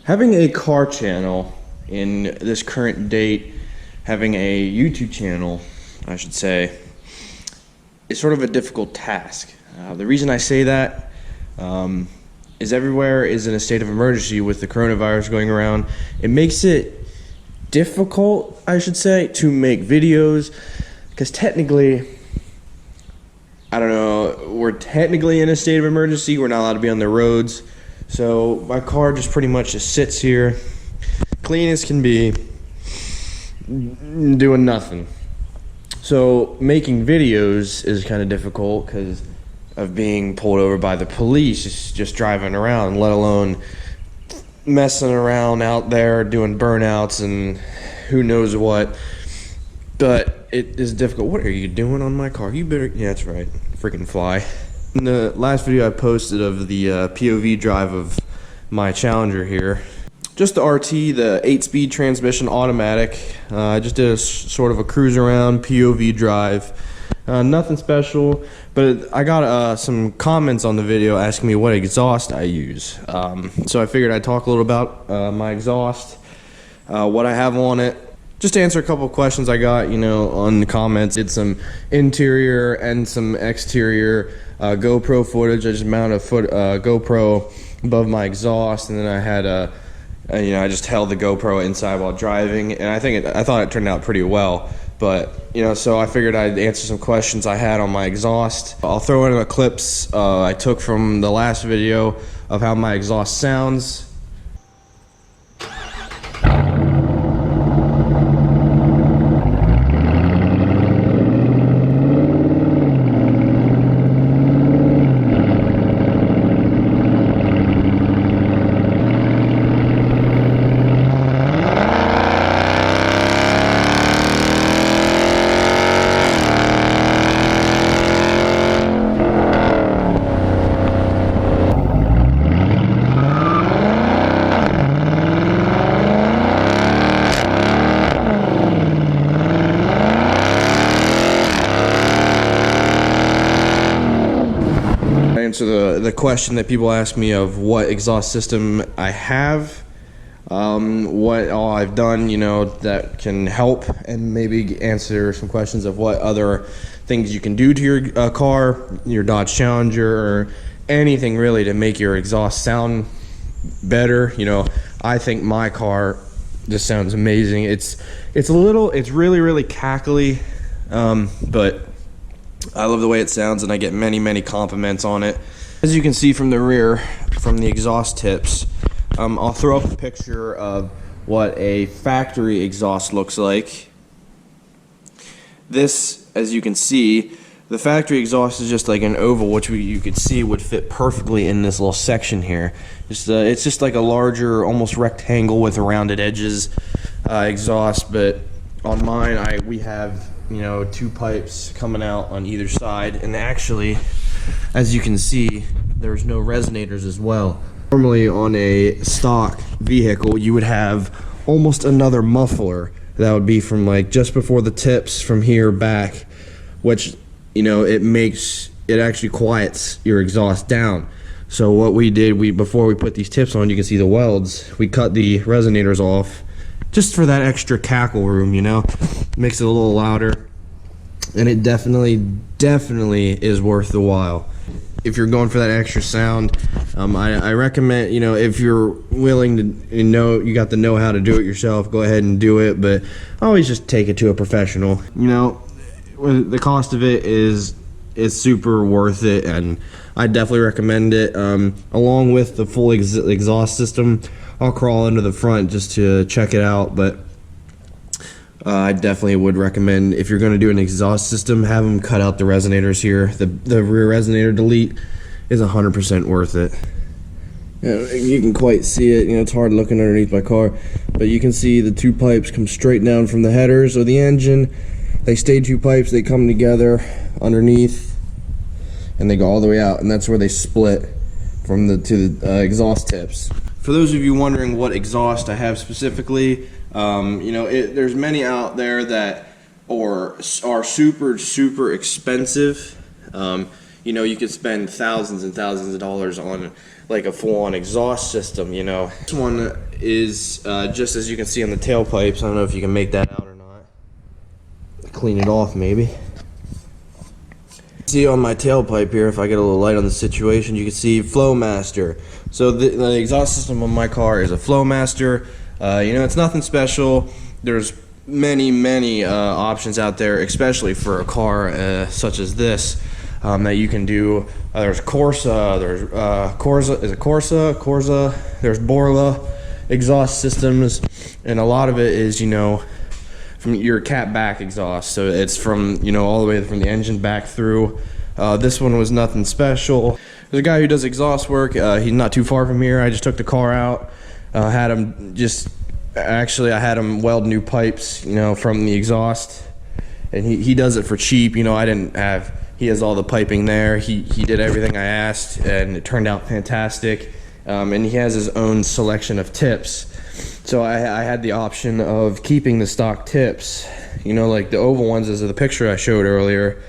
Having a car channel in this current date, having a YouTube channel, I should say, is sort of a difficult task. The reason I say that is everywhere is in a state of emergency with the coronavirus going around. It makes it difficult, I should say, to make videos because technically, I don't know, we're technically in a state of emergency. We're not allowed to be on the roads. So my car just pretty much just sits here, clean as can be, doing nothing. So making videos is kind of difficult because of being pulled over by the police, just driving around, let alone messing around out there doing burnouts and who knows what. But it is difficult. What are you doing on my car? You better, yeah, that's right, freaking fly. In the last video I posted of the POV drive of my Challenger here, just the RT, the 8-speed transmission automatic. I just did a sort of a cruise around POV drive. Nothing special, but I got some comments on the video asking me what exhaust I use. So I figured I'd talk a little about my exhaust, what I have on it. Just to answer a couple of questions I got, on the comments. Did some interior and some exterior GoPro footage. I just mounted a GoPro above my exhaust, and then I had I just held the GoPro inside while driving, and I thought it turned out pretty well. But so I figured I'd answer some questions I had on my exhaust. I'll throw in the clips I took from the last video of how my exhaust sounds. Answer the question that people ask me of what exhaust system I have, what all I've done, that can help, and maybe answer some questions of what other things you can do to your car, your Dodge Challenger, or anything really to make your exhaust sound better. I think my car just sounds amazing. It's really cackly, but I love the way it sounds, and I get many compliments on it. As you can see from the rear, from the exhaust tips, I'll throw up a picture of what a factory exhaust looks like. This, as you can see, the factory exhaust is just like an oval, which you could see would fit perfectly in this little section here. It's just like a larger, almost rectangle with rounded edges exhaust, but on mine, we have two pipes coming out on either side, and actually, as you can see, there's no resonators as well. Normally on a stock vehicle, you would have almost another muffler that would be from like just before the tips from here back, which it actually quiets your exhaust down. So what we did, before we put these tips on, you can see the welds, we cut the resonators off just for that extra cackle room, makes it a little louder, and it definitely is worth the while. If you're going for that extra sound, I recommend, if you're willing to, you got the know-how to do it yourself, go ahead and do it, but always just take it to a professional. The cost of it is super worth it, and I definitely recommend it. Along with the full exhaust system, I'll crawl into the front just to check it out, but I definitely would recommend, if you're going to do an exhaust system, have them cut out the resonators here. The rear resonator delete is 100% worth it. You can quite see it. It's hard looking underneath my car, but you can see the two pipes come straight down from the headers of the engine. They stay two pipes, they come together underneath, and they go all the way out, and that's where they split from to the exhaust tips. For those of you wondering what exhaust I have specifically, there's many out there that are super expensive. You could spend thousands and thousands of dollars on like a full-on exhaust system, you know. This one is just as you can see on the tailpipes. I don't know if you can make that out or not. Clean it off maybe. See on my tailpipe here, if I get a little light on the situation, you can see Flowmaster. So the exhaust system on my car is a Flowmaster. You know, it's nothing special. There's many options out there, especially for a car such as this, that you can do. There's Corsa, there's Corsa, there's Borla exhaust systems, and a lot of it is, you know, from your cat back exhaust. So it's from, you know, all the way from the engine back through. This one was nothing special. There's a guy who does exhaust work. He's not too far from here. I just took the car out, had him I had him weld new pipes, you know, from the exhaust, and he does it for cheap. You know, he has all the piping there. He did everything I asked, and it turned out fantastic. And he has his own selection of tips. So I had the option of keeping the stock tips, you know, like the oval ones as the picture I showed earlier,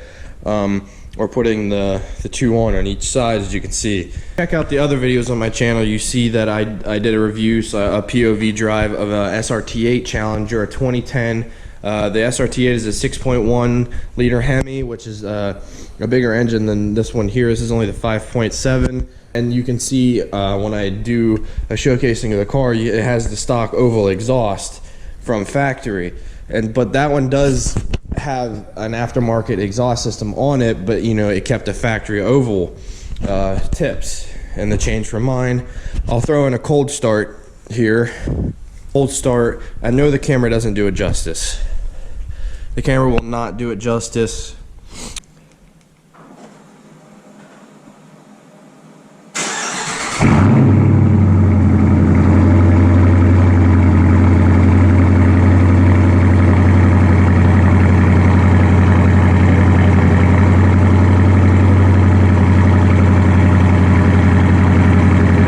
or putting the two on each side, as you can see. Check out the other videos on my channel. You see that I did a review, so a POV drive of a SRT8 Challenger, a 2010. The SRT8 is a 6.1 liter Hemi, which is a bigger engine than this one here. This is only the 5.7. And you can see when I do a showcasing of the car, it has the stock oval exhaust from factory. But that one does have an aftermarket exhaust system on it, but you know, it kept a factory oval tips. And the change for mine, I'll throw in a cold start here. Cold start, I know the camera doesn't do it justice. The camera will not do it justice.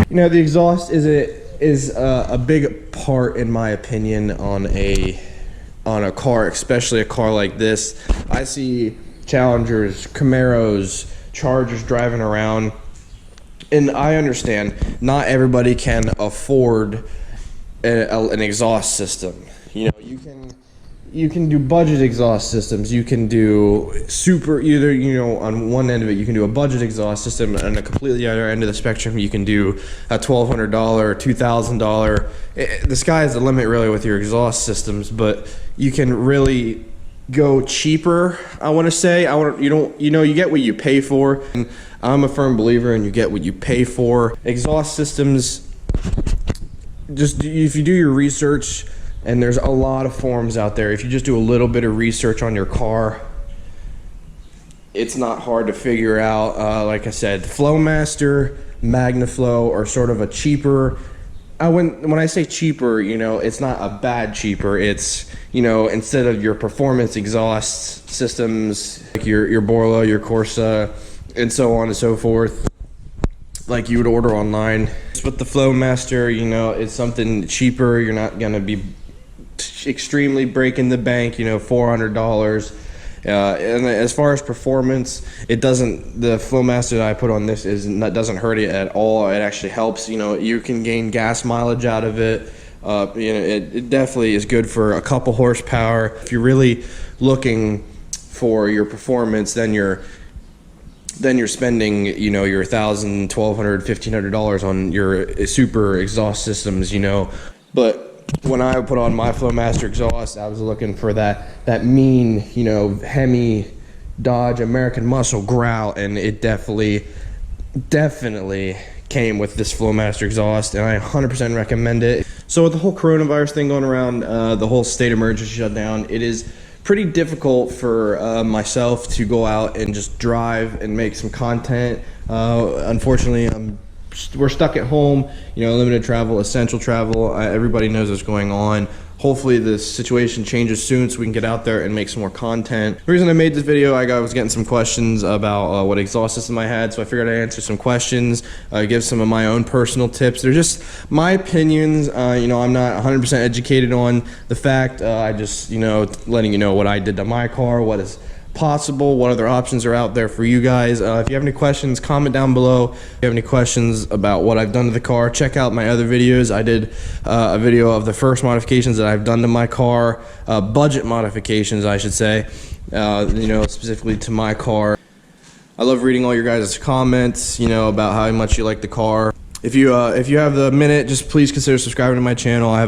You know, the exhaust is a big part, in my opinion, on a car, especially a car like this. I see Challengers, Camaros, Chargers driving around, and I understand not everybody can afford an exhaust system. You know, you can do budget exhaust systems. You can do either, you know, on one end of it, you can do a budget exhaust system, and on a completely other end of the spectrum, you can do a $1,200, $2,000. The sky is the limit, really, with your exhaust systems. But you can really go cheaper. I want to say, you get what you pay for, and I'm a firm believer in you get what you pay for. Exhaust systems, just if you do your research. And there's a lot of forums out there. If you just do a little bit of research on your car, it's not hard to figure out. Like I said, Flowmaster, MagnaFlow are sort of a cheaper. When I say cheaper, you know, it's not a bad cheaper. It's, you know, instead of your performance exhaust systems, like your Borla, your Corsa, and so on and so forth, like you would order online. With the Flowmaster, you know, it's something cheaper. You're not gonna be extremely breaking the bank, you know, $400. And as far as performance, the Flowmaster that I put on this doesn't hurt it at all. It actually helps. You know, you can gain gas mileage out of it. You know, it definitely is good for a couple horsepower. If you're really looking for your performance, then you're spending, you know, your $1,000, $1,200, $1,500 on your super exhaust systems, you know. But when I put on my Flowmaster exhaust, I was looking for that mean, you know, Hemi, Dodge, American Muscle growl, and it definitely came with this Flowmaster exhaust, and I 100% recommend it. So with the whole coronavirus thing going around, the whole state emergency shutdown, it is pretty difficult for myself to go out and just drive and make some content. Unfortunately, we're stuck at home, you know, limited travel, essential travel. Everybody knows what's going on. Hopefully this situation changes soon so we can get out there and make some more content. The reason I made this video, I was getting some questions about what exhaust system I had, so I figured I'd answer some questions, give some of my own personal tips. They're just my opinions. You know, I'm not 100% educated on the fact. I just, you know, letting you know what I did to my car, what has possible, what other options are out there for you guys. If you have any questions, comment down below. If you have any questions about what I've done to the car, check out my other videos. I did a video of the first modifications that I've done to my car, budget modifications I should say, you know, specifically to my car. I love reading all your guys' comments, you know, about how much you like the car. If you have the minute, just please consider subscribing to my channel. I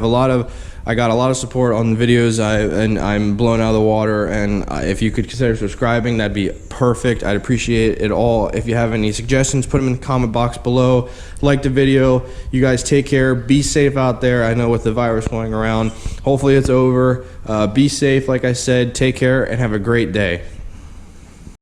got a lot of support on the videos, and I'm blown out of the water. And if you could consider subscribing, that'd be perfect. I'd appreciate it all. If you have any suggestions, put them in the comment box below. Like the video. You guys take care. Be safe out there. I know with the virus going around, hopefully it's over. Be safe, like I said. Take care and have a great day.